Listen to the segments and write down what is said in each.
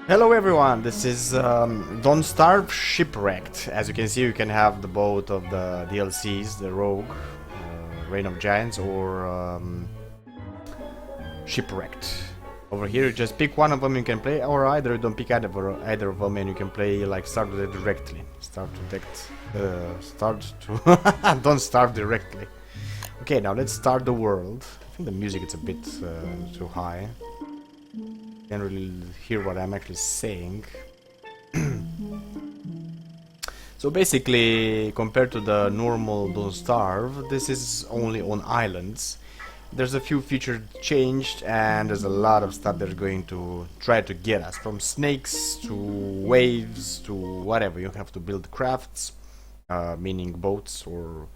Hello everyone, this is Don't Starve Shipwrecked. As you can see, you can have the both of the DLCs, the Rogue, Reign of Giants, or Shipwrecked. Over here, you just pick one of them you can play, or either you don't pick either of them and you can play like start with it directly. Don't starve directly. Okay, now let's start the world. I think the music is a bit too high. Can't really hear what I'm actually saying. So basically, compared to the normal Don't Starve, this is only on islands. There's a few features changed, and there's a lot of stuff they're going to try to get us. From snakes to waves to whatever. You have to build crafts, meaning boats or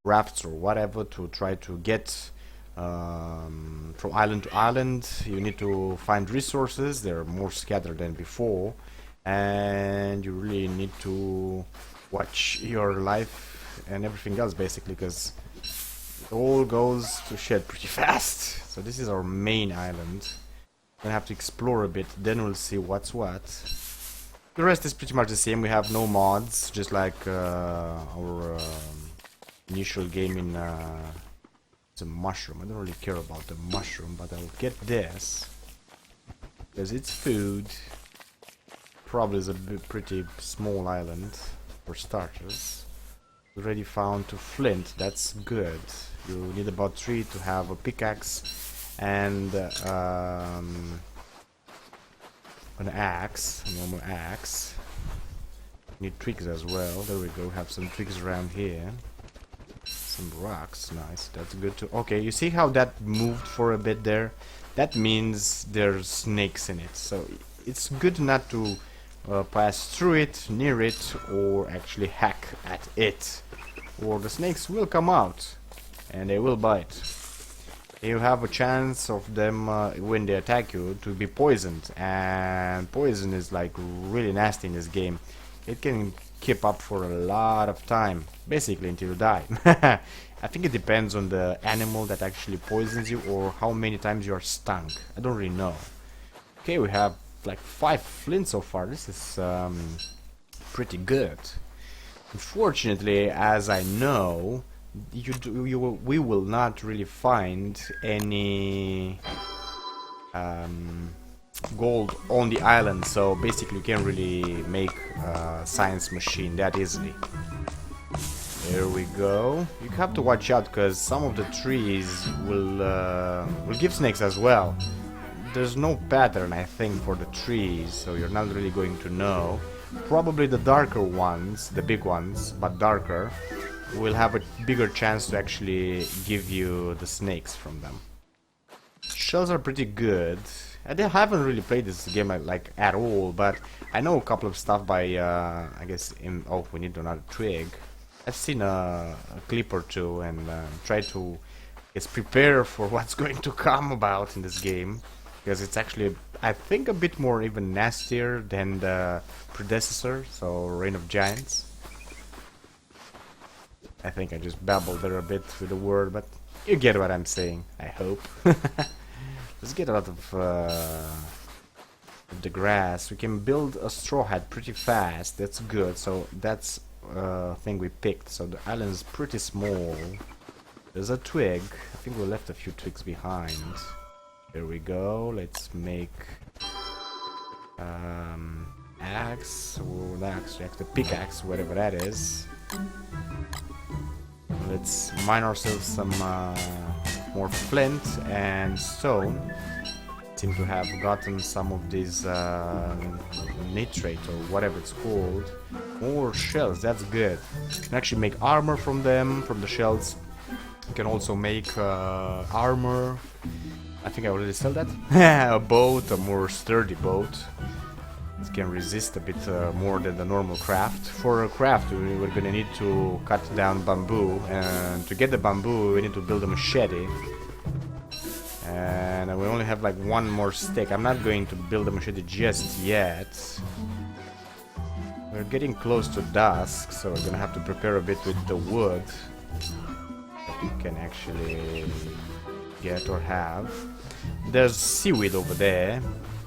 rafts or whatever, to try to get from island to island. You need to find resources. They're more scattered than before, and you really need to watch your life and everything else, basically, because it all goes to shit pretty fast. So this is our main island. Gonna have to explore a bit, then we'll see what's what. The rest is pretty much the same. We have no mods, just like our initial game in it's a mushroom. I don't really care about the mushroom, but I'll get this because it's food. Probably is a pretty small island for starters. Already found to flint. That's good. You need about 3 to have a pickaxe and an axe, a normal axe. Need twigs as well. There we go. Have some twigs around here. Some rocks, nice, that's good too. Okay, you see how that moved for a bit there? That means there's snakes in it, so it's good not to pass through it, near it, or actually hack at it, or the snakes will come out and they will bite. You have a chance of them when they attack you to be poisoned, and poison is like really nasty in this game. It can keep up for a lot of time, basically until you die. I think it depends on the animal that actually poisons you or how many times you are stung. I don't really know. Okay, we have like 5 flint so far. This is pretty good. Unfortunately, as I know, we will not really find any gold on the island, so basically you can't really make a science machine that easily. There we go. You have to watch out because some of the trees will give snakes as well. There's no pattern, I think, for the trees, so you're not really going to know. Probably the darker ones, the big ones, but darker, will have a bigger chance to actually give you the snakes from them. Shells are pretty good. I haven't really played this game like at all, but I know a couple of stuff by I guess in we need another twig. I've seen a clip or two and try to prepare for what's going to come about in this game, because it's actually I think a bit more even nastier than the predecessor, so Reign of Giants. I think I just babbled there a bit with the word, but you get what I'm saying, I hope. Let's get out of the grass. We can build a straw hat pretty fast. That's good. So that's thing we picked. So the island is pretty small. There's a twig. I think we left a few twigs behind. There we go. Let's make axe or the pickaxe, whatever that is. Let's mine ourselves some more flint and stone. Seem to have gotten some of these nitrate or whatever it's called. More shells, that's good. You can actually make armor from them, from the shells. You can also make armor. I think I already sell that. A boat, a more sturdy boat. It can resist a bit more than the normal craft. For a craft, we're gonna need to cut down bamboo, and to get the bamboo, we need to build a machete. And we only have like 1 more stick. I'm not going to build a machete just yet. We're getting close to dusk, so we're gonna have to prepare a bit with the wood that we can actually get or have. There's seaweed over there.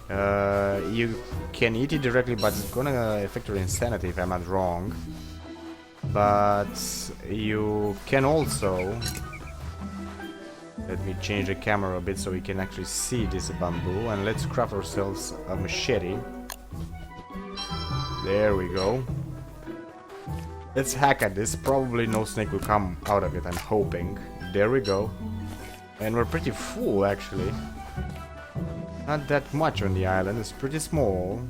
You can eat it directly, but it's gonna affect your insanity if I'm not wrong. But you can also... Let me change the camera a bit so we can actually see this bamboo. And let's craft ourselves a machete. There we go. Let's hack at this. Probably no snake will come out of it, I'm hoping. There we go. And we're pretty full, actually. Not that much on the island. It's pretty small.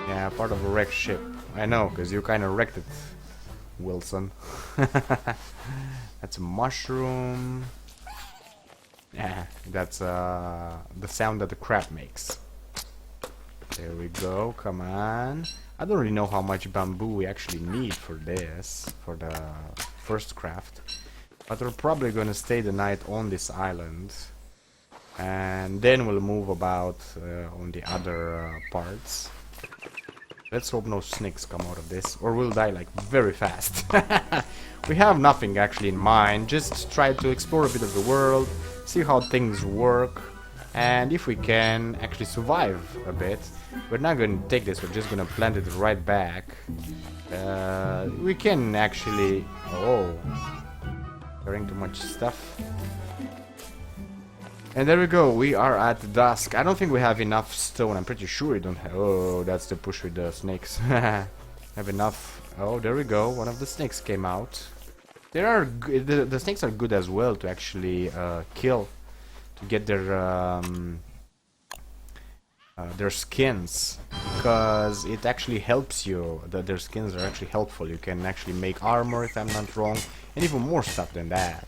Yeah, part of a wrecked ship. I know, because you kind of wrecked it, Wilson. That's a mushroom. Yeah, that's the sound that the crab makes. There we go, come on. I don't really know how much bamboo we actually need for this, for the first craft. But we're probably gonna stay the night on this island. And then we'll move about on the other parts. Let's hope no snakes come out of this, or we'll die like very fast. We have nothing actually in mind, just try to explore a bit of the world, see how things work, and if we can actually survive a bit. We're not going to take this, we're just going to plant it right back. We can actually... Oh, carrying too much stuff. And there we go, we are at dusk. I don't think we have enough stone, I'm pretty sure we don't have... Oh, that's the push with the snakes. Have enough... Oh, there we go, one of the snakes came out. There are... The snakes are good as well to actually kill. To get their skins. Because it actually helps you. Their skins are actually helpful. You can actually make armor if I'm not wrong. And even more stuff than that.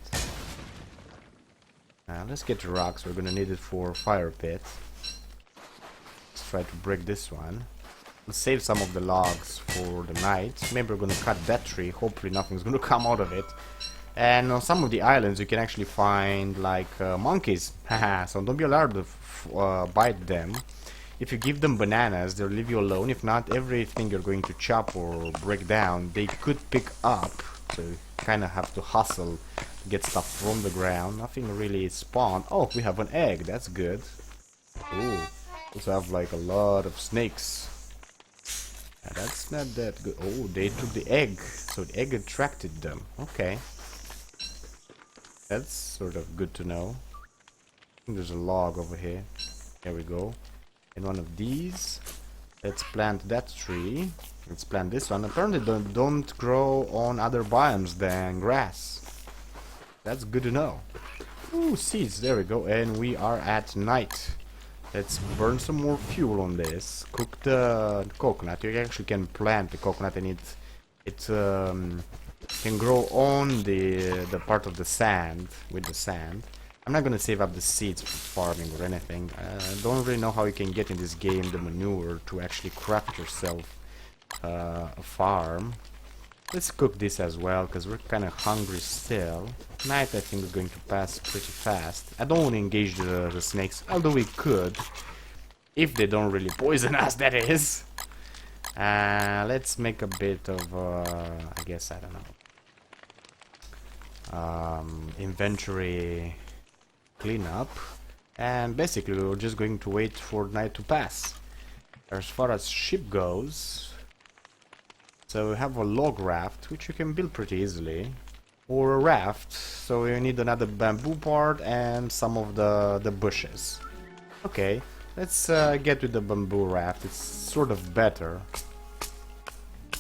Let's get the rocks, we're gonna need it for fire pit. Let's try to break this one. Let's save some of the logs for the night. Maybe we're gonna cut that tree, hopefully nothing's gonna come out of it. And on some of the islands you can actually find like monkeys. Haha, so don't be alarmed if bite them. If you give them bananas, they'll leave you alone. If not, everything you're going to chop or break down, they could pick up. So you kind of have to hustle to get stuff from the ground. Nothing really spawned. Oh, we have an egg. That's good. Ooh, also have like a lot of snakes. That's not that good. Oh, they took the egg. So the egg attracted them. Okay. That's sort of good to know. I think there's a log over here. There we go. And one of these. Let's plant that tree. Let's plant this one. Apparently don't grow on other biomes than grass. That's good to know. Ooh, seeds. There we go. And we are at night. Let's burn some more fuel on this. Cook the coconut. You actually can plant the coconut and it can grow on the part of the sand, with the sand. I'm not gonna save up the seeds for farming or anything. I don't really know how you can get in this game the manure to actually craft yourself a farm. Let's cook this as well, because we're kind of hungry still. Night I think is going to pass pretty fast. I don't want to engage the snakes, although we could. If they don't really poison us, that is. Let's make a bit of, I guess, I don't know. Inventory cleanup. And basically we're just going to wait for night to pass. As far as ship goes... So we have a log raft, which you can build pretty easily. Or a raft, so you need another bamboo part and some of the bushes. Okay, let's get with the bamboo raft, it's sort of better.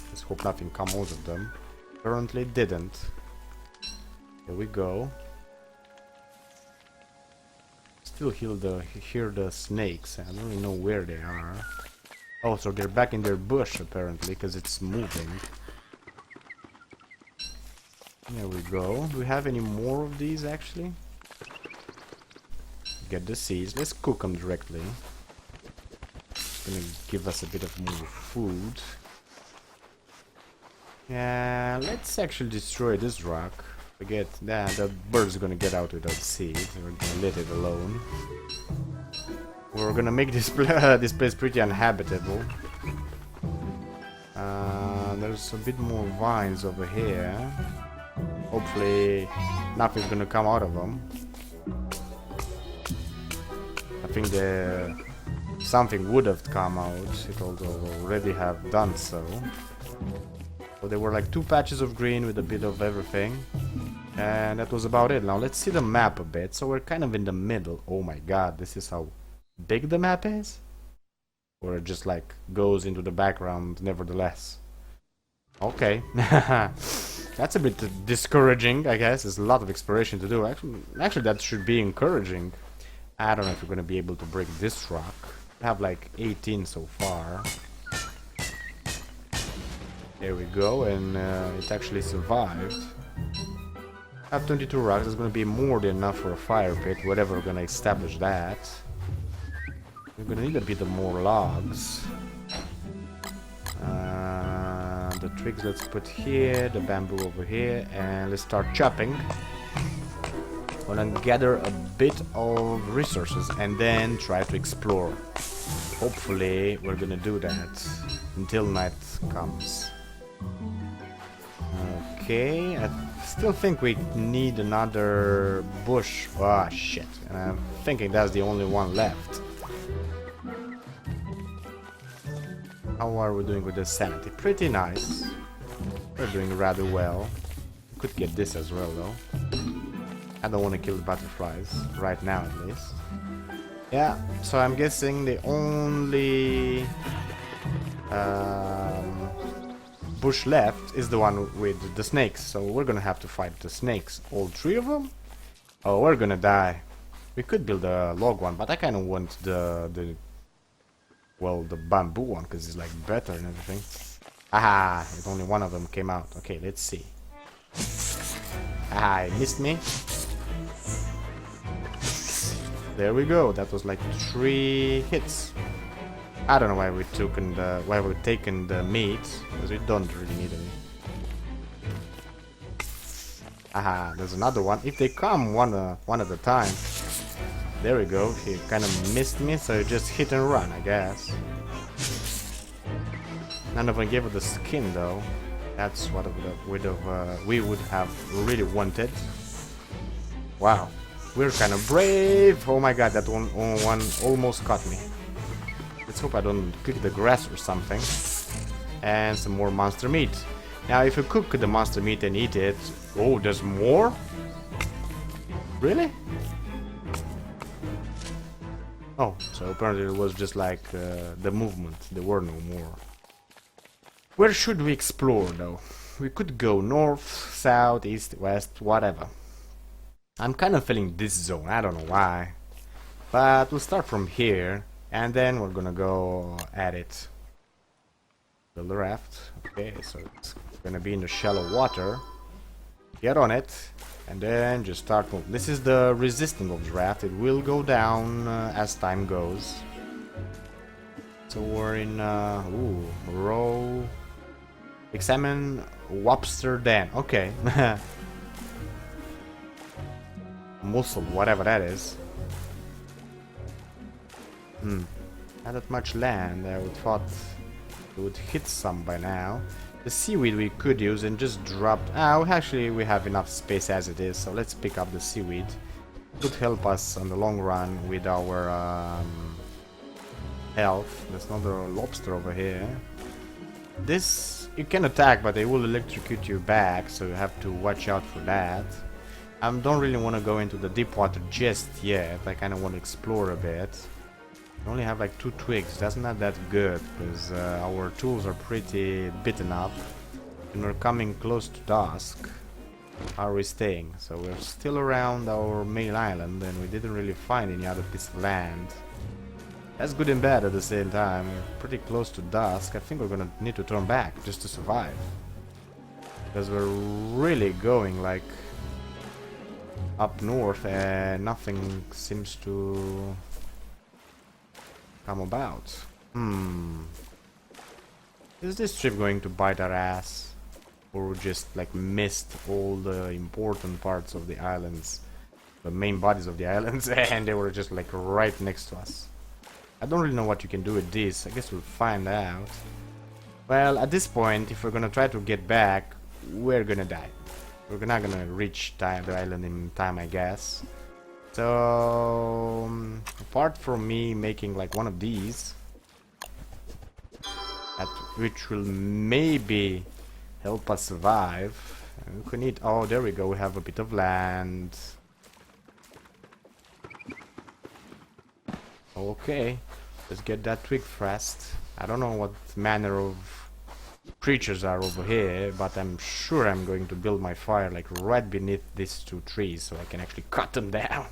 Let's hope nothing comes out of them. Apparently it didn't. Here we go. Still hear the snakes, I don't really know where they are. Oh, so they're back in their bush apparently, because it's moving. There we go. Do we have any more of these actually? Get the seeds. Let's cook them directly. It's gonna give us a bit of more food. Yeah, let's actually destroy this rock. Forget that, the bird's gonna get out without seeds. We're gonna let it alone. We're gonna make this this place pretty uninhabitable. There's a bit more vines over here. Hopefully nothing's gonna come out of them. I think the something would have come out. It would already have done so. So there were like 2 patches of green with a bit of everything. And that was about it. Now let's see the map a bit. So we're kind of in the middle. Oh my god, this is how big the map is? Or it just like goes into the background nevertheless. Okay. That's a bit discouraging, I guess. There's a lot of exploration to do. Actually that should be encouraging. I don't know if we're gonna be able to break this rock. We have like 18 so far. There we go, and it actually survived. I have 22 rocks. That's gonna be more than enough for a fire pit, whatever we're gonna establish that. We're gonna need a bit of more logs. The twigs let's put here, the bamboo over here, and let's start chopping. We're gonna gather a bit of resources and then try to explore. Hopefully we're gonna do that until night comes. Okay, I still think we need another bush. Ah, shit. And I'm thinking that's the only one left. How are we doing with the sanity? Pretty nice. We're doing rather well. Could get this as well though. I don't want to kill the butterflies. Right now at least. Yeah, so I'm guessing the only bush left is the one with the snakes. So we're gonna have to fight the snakes. All 3 of them? Oh, we're gonna die. We could build a log one, but I kind of want the bamboo one, because it's like better and everything. Aha, if only one of them came out. Okay, let's see. Aha, it missed me. There we go. That was like 3 hits. I don't know why we're taking the meat, because we don't really need any. Aha, there's another one. If they come one at a time. There we go. He kind of missed me, so just hit and run, I guess. None of them gave it the skin, though. That's what we would have really wanted. Wow, we're kind of brave. Oh my god, that one almost caught me. Let's hope I don't cook the grass or something. And some more monster meat. Now, if you cook the monster meat and eat it... Oh, there's more? Really? Oh, so apparently it was just like the movement. There were no more. Where should we explore, though? We could go north, south, east, west, whatever. I'm kind of feeling this zone. I don't know why. But we'll start from here. And then we're gonna go at it. Build a raft. Okay, so it's gonna be in the shallow water. Get on it. And then just start moving. This is the resisting of the raft. It will go down as time goes. So we're in row. Examine lobster den. Okay. Mussel, whatever that is. Not that much land. I would thought it would hit some by now. The seaweed we could use and just drop... actually we have enough space as it is, so let's pick up the seaweed. It could help us on the long run with our health. There's another lobster over here. This, you can attack, but they will electrocute you back, so you have to watch out for that. I don't really want to go into the deep water just yet. I kind of want to explore a bit. We only have like 2 twigs. That's not that good, because our tools are pretty beaten up. And we're coming close to dusk. How are we staying? So we're still around our main island, and we didn't really find any other piece of land. That's good and bad at the same time. We're pretty close to dusk. I think we're gonna need to turn back just to survive. Because we're really going like up north and nothing seems to come about. Is this trip going to bite our ass? Or we just like missed all the important parts of the islands, the main bodies of the islands, and they were just like right next to us. I don't really know what you can do with this. I guess we'll find out. Well, at this point, if we're gonna try to get back, we're gonna die. We're not gonna reach the island in time, I guess. So, apart from me making like one of these, which will maybe help us survive, we could need. Oh, there we go. We have a bit of land. Okay, let's get that twig fast. I don't know what manner of creatures are over here, but I'm sure I'm going to build my fire like right beneath these two trees so I can actually cut them down.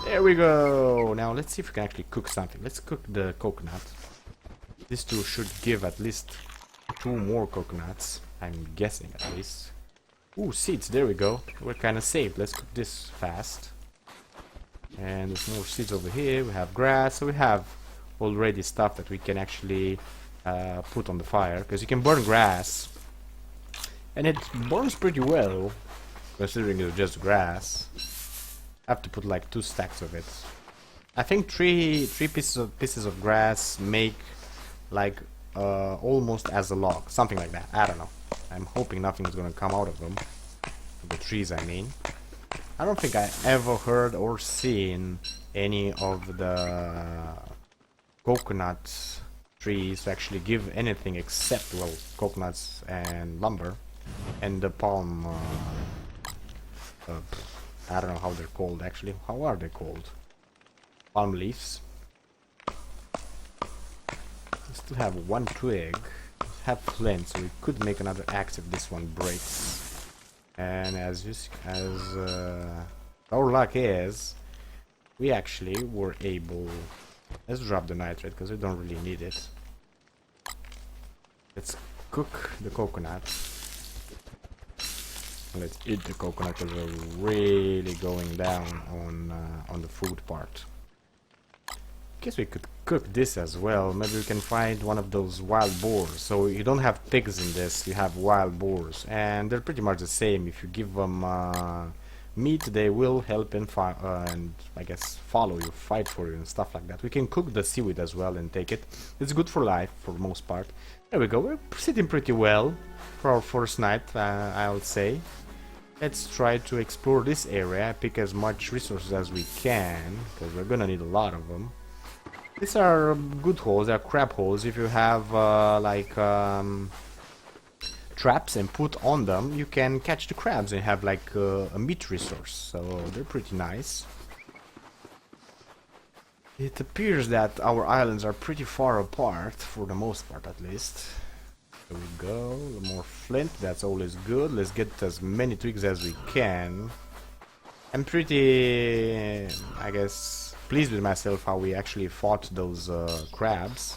There we go. Now let's see if we can actually cook something. Let's cook the coconut. These two should give at least 2 more coconuts. I'm guessing at least. Ooh, seeds. There we go. We're kind of safe. Let's cook this fast. And there's more seeds over here. We have grass. So we have already stuff that we can actually put on the fire. Because you can burn grass. And it burns pretty well. Considering it's just grass. I have to put like 2 stacks of it. I think three pieces of grass make like almost as a log. Something like that. I don't know. I'm hoping nothing's gonna come out of them. The trees, I mean. I don't think I ever heard or seen any of the coconut trees actually give anything except, well, coconuts and lumber. And the palm, I don't know how they're called actually. How are they called? Palm leaves. We still have 1 twig. Have flint, so we could make another axe if this one breaks. And as our luck is, we actually were able. Let's drop the nitrate because we don't really need it. Let's cook the coconut. Let's eat the coconut because we're really going down on the food part. Guess we could cook this as well. Maybe we can find one of those wild boars. So you don't have pigs in this, you have wild boars. And they're pretty much the same. If you give them meat, they will help and I guess follow you, fight for you and stuff like that. We can cook the seaweed as well and take it. It's good for life for the most part. There we go. We're sitting pretty well for our first night, I would say. Let's try to explore this area, pick as much resources as we can, because we're gonna need a lot of them. These are good holes, they are crab holes. If you have traps and put on them, you can catch the crabs and have like a meat resource. So they're pretty nice. It appears that our islands are pretty far apart, for the most part at least. There we go, more flint, that's always good. Let's get as many twigs as we can. I'm pretty, I guess, pleased with myself how we actually fought those crabs.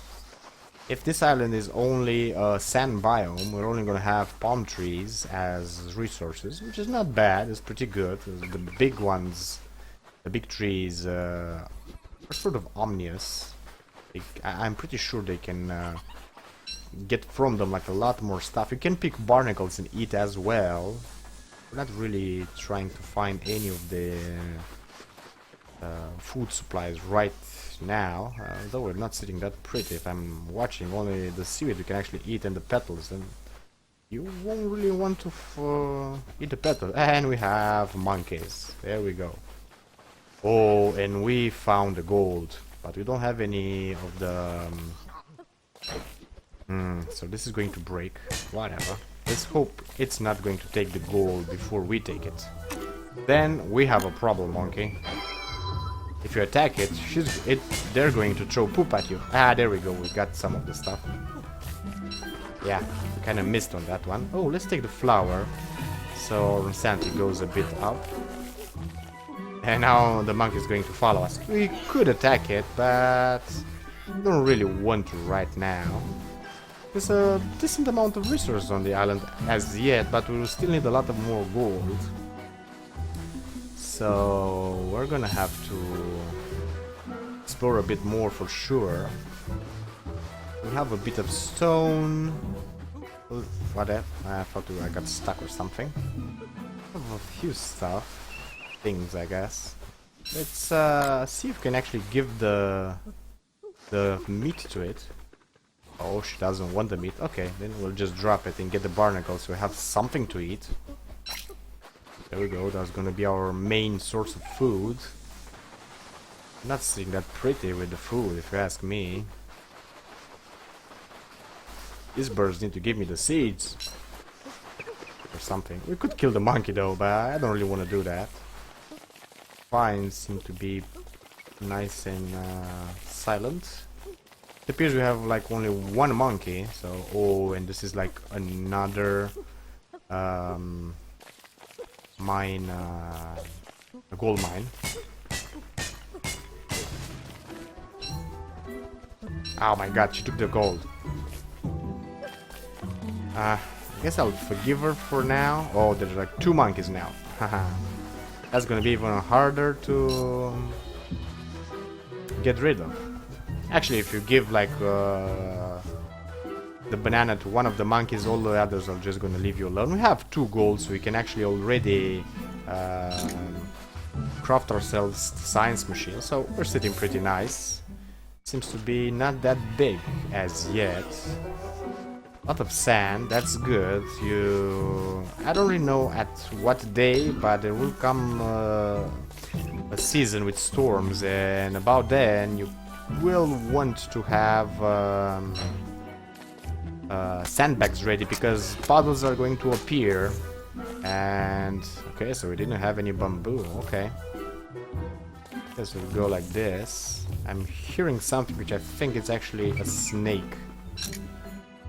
If this island is only a sand biome, we're only gonna have palm trees as resources, which is not bad, it's pretty good. The big ones, the big trees, are sort of omnious. I'm pretty sure they can get from them like a lot more stuff. You can pick barnacles and eat as well. We're not really trying to find any of the food supplies right now, though we're not sitting that pretty. If I'm watching only the seaweed we can actually eat and the petals, then you won't really want to eat the petals. And we have monkeys. There we go. Oh, and we found the gold, but we don't have any of the so this is going to break. Whatever. Let's hope it's not going to take the gold before we take it. Then we have a problem, monkey. If you attack it, they're going to throw poop at you. Ah, there we go. We got some of the stuff. Yeah, we kind of missed on that one. Oh, let's take the flower. So our insanity goes a bit up. And now the monkey is going to follow us. We could attack it, but we don't really want to right now. There's a decent amount of resources on the island as yet, but we will still need a lot of more gold. So we're gonna have to explore a bit more for sure. We have a bit of stone. Whatever. I thought I got stuck or something. I have a few things, I guess. Let's see if we can actually give the meat to it. Oh, she doesn't want the meat. Okay, then we'll just drop it and get the barnacles so we have something to eat. There we go, that's gonna be our main source of food. Not seeing that pretty with the food, if you ask me. These birds need to give me the seeds. Or something. We could kill the monkey though, but I don't really want to do that. Vines seem to be nice and silent. It appears we have like only one monkey, so oh, and this is like another mine, a gold mine. Oh my god, she took the gold. I guess I'll forgive her for now. Oh, there's like 2 monkeys now. Haha. That's gonna be even harder to get rid of. Actually, if you give like the banana to one of the monkeys, all the others are just gonna leave you alone. We have 2 gold, so we can actually already craft ourselves the science machine. So we're sitting pretty nice. Seems to be not that big as yet. Lot of sand, that's good. I don't really know at what day, but there will come a season with storms, and about then you will want to have sandbags ready, because puddles are going to appear. And okay, so we didn't have any bamboo. Okay, guess we'll go like this. I'm hearing something which I think it's actually a snake.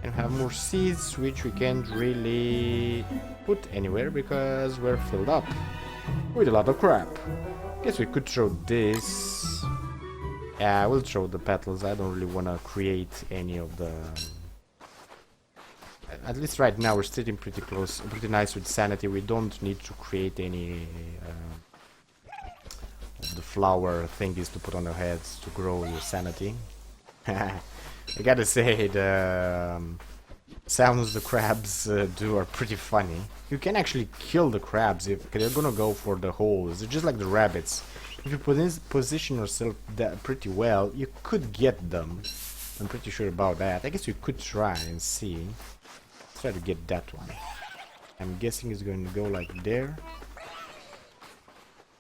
And have more seeds, which we can't really put anywhere because we're filled up with a lot of crap. Guess we could throw this. Yeah, I will throw the petals. I don't really want to create any of the... At least right now we're sitting pretty close, pretty nice with sanity. We don't need to create any of the flower thingies to put on our heads to grow your sanity. I gotta say, the sounds the crabs do are pretty funny. You can actually kill the crabs if they're gonna go for the holes. They're just like the rabbits. If you position yourself pretty well, you could get them. I'm pretty sure about that. I guess we could try and see. Let's try to get that one. I'm guessing it's going to go like there.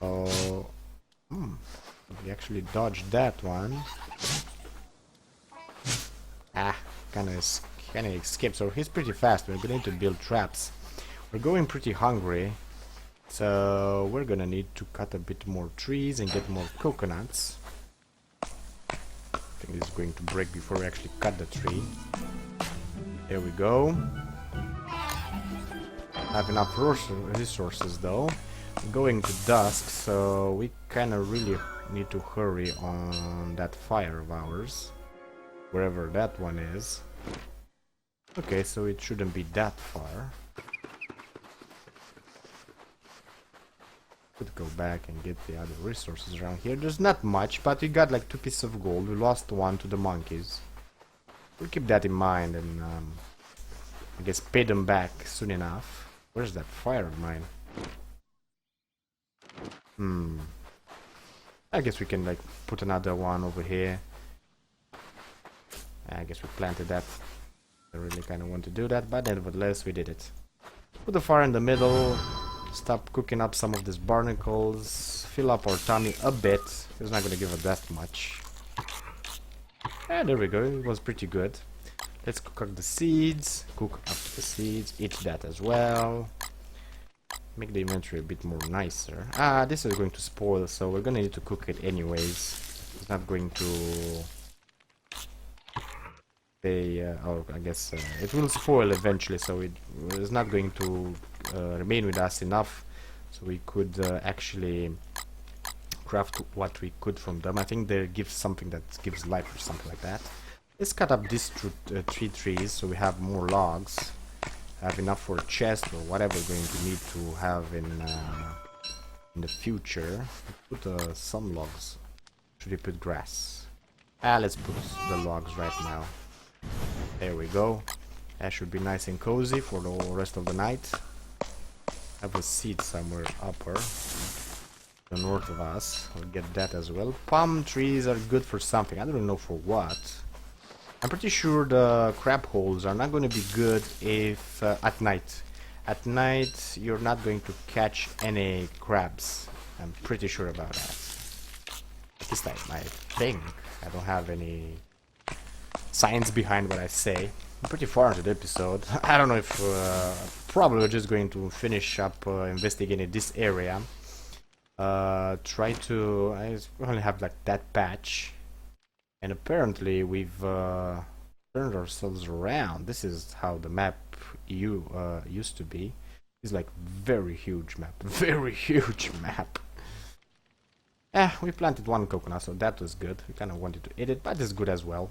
Oh, we actually dodged that one. Ah, kinda escaped. So he's pretty fast. We're going to build traps. We're going pretty hungry, so we're gonna need to cut a bit more trees and get more coconuts. I think this is going to break before we actually cut the tree. There we go. Have enough resources though. We're going to dusk, so we kinda really need to hurry on that fire of ours. Wherever that one is. Okay, so it shouldn't be that far. Could go back and get the other resources around here. There's not much, but we got like 2 pieces of gold. We lost 1 to the monkeys. We'll keep that in mind and I guess pay them back soon enough. Where's that fire of mine? I guess we can like put another one over here. I guess we planted that. I really kind of want to do that, but nevertheless we did it. Put the fire in the middle. Stop cooking up some of these barnacles. Fill up our tummy a bit. It's not going to give us that much. And there we go. It was pretty good. Let's cook up the seeds. Cook up the seeds. Eat that as well. Make the inventory a bit more nicer. Ah, this is going to spoil, so we're going to need to cook it anyways. It's not going to... oh, I guess it will spoil eventually, so it is not going to remain with us enough, so we could actually craft what we could from them. I think they give something that gives life or something like that. Let's cut up these 3 trees so we have more logs, have enough for a chest or whatever we're going to need to have in the future. Put some logs. Should we put grass? Let's put the logs right now. There we go. That should be nice and cozy for the rest of the night. Have a seed somewhere upper, the north of us. I'll get that as well. Palm trees are good for something. I don't know for what. I'm pretty sure the crab holes are not going to be good if at night. At night you're not going to catch any crabs. I'm pretty sure about that. At least I think. I don't have any science behind what I say. I'm pretty far into the episode. I don't know if probably we're just going to finish up investigating this area. Try to. I only have like that patch, and apparently we've turned ourselves around. This is how the map used to be. It's like very huge map, very huge map. We planted one coconut, so that was good. We kind of wanted to eat it, but it's good as well.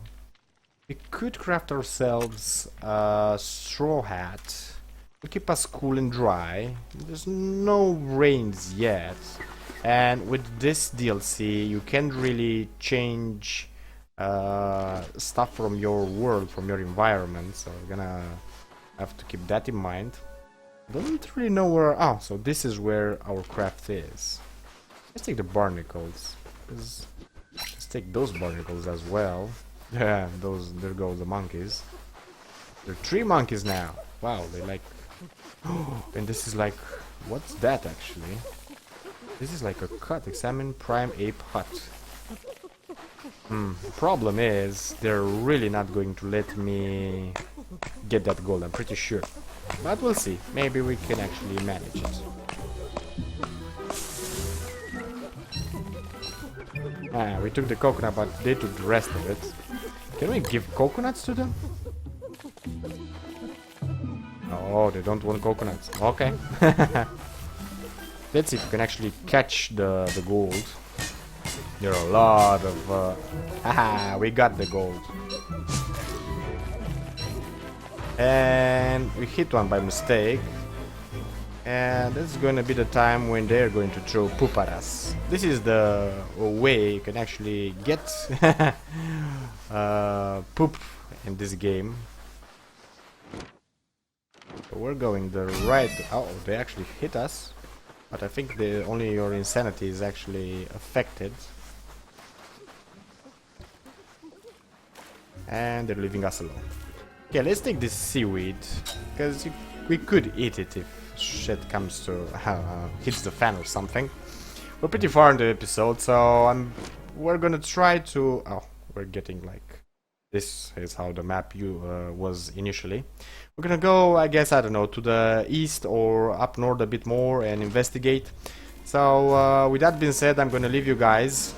We could craft ourselves a straw hat to keep us cool and dry. There's no rains yet, and with this DLC you can't really change stuff from your world, from your environment, so we're gonna have to keep that in mind. Don't really know where... Oh, so this is where our craft is. Let's take the barnacles. Let's take those barnacles as well. Yeah, those... There go the monkeys. There are 3 monkeys now. Wow, they like... And this is like... What's that actually? This is like a cut. Examine prime ape hut. Problem is, they're really not going to let me get that gold, I'm pretty sure. But we'll see. Maybe we can actually manage it. We took the coconut, but they took the rest of it. Can we give coconuts to them? Oh, they don't want coconuts. Okay. Let's see if we can actually catch the gold. There are a lot of... Haha, we got the gold. And we hit one by mistake. And this is going to be the time when they're going to throw poop at us. This is the way you can actually get poop in this game. So we're going the right... Oh, they actually hit us. But I think only your insanity is actually affected. And they're leaving us alone. Okay, let's take this seaweed, because we could eat it if shit comes to hits the fan or something. We're pretty far in the episode, so we're gonna try to... Oh, we're getting like... This is how the map was initially. We're gonna go, I guess, I don't know, to the east or up north a bit more and investigate. So, with that being said, I'm gonna leave you guys.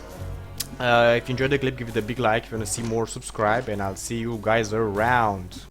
If you enjoyed the clip, give it a big like. If you want to see more, subscribe, and I'll see you guys around.